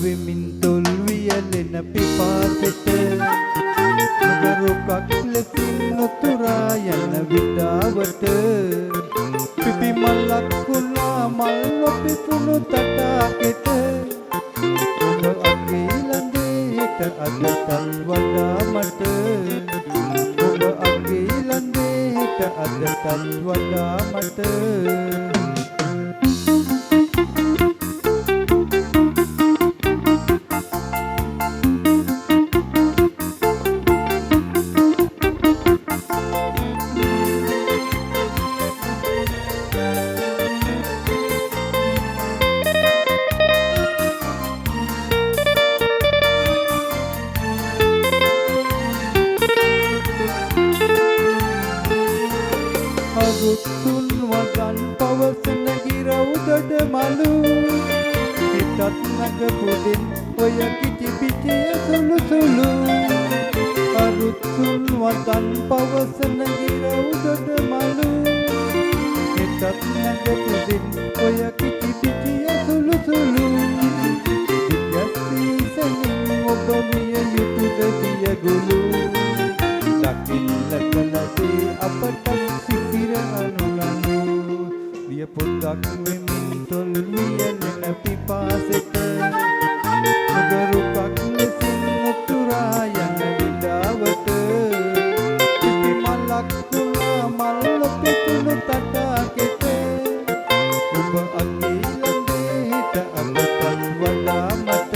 වෙමින් තොල් වියලෙන පිපාසෙට නුගරුකක් ලෙසින් නොතුරා යන විඩාවට පිපි මල්ලක් කුණා මල් නොපිපුණු තටාකෙට ඔබ අගේ ළඟේ හිට අදටත් වඩා මට ඔබ අගේ ළඟේ හිට අදටත් වඩා මට අරුත්තුන් වගන් පවසන ගිරවුදඩ මලු හිතත් නැගපුදින් ඔය කිටි පිටිය සුළු සුළු අරුත්තුන් වගන් පවසන ගිරවුදඩ මලු හිතත් නැගපුදින් ඔය කිටි පිටිය සුළු සුළු යස්සීසනින් ඔබ මිය යුතුද දියගුළු දකින්න කලසේ අපට දිය පොත්තක් වෙමින් තොල් වියලෙන පිපාසෙට නුගරුකක් ලෙසින් නොතුරා යන විඩාවට පිපි මල්ලක් කුණා මල් පිපුණු තටාකෙට ඔබ අගේ ළඟේ හිට අදටත් වඩා මට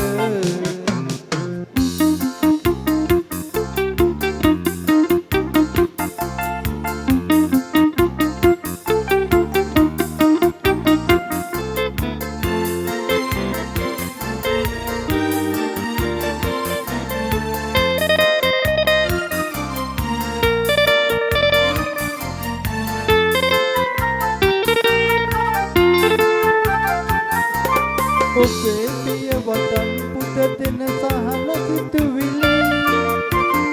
ඔබේ පිය වතන් පුද දෙන සහන සිතුවිලි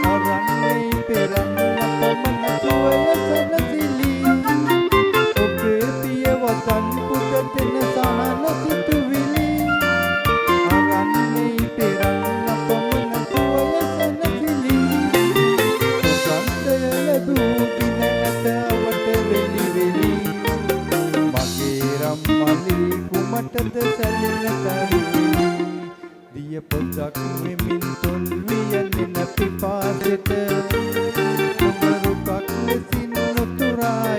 අරන්නේ පෙරන්න පමණ සුවය සැනසිලි ඔබේ පිය වතන් පුද දෙන සහන සිතුවිලි අරන්නේ පෙරන්න පමණ සුවය සැනසිලි සුගන්ධය ලැබූ දින ඇත වට වෙලි වෙලි මගේ රම්මලි කුමටද සැලෙන තරුණි දිය පොතක් වෙමින් තොල් වියලෙන පිපාසෙට නුගරුකක් ලෙසින් නොතුරා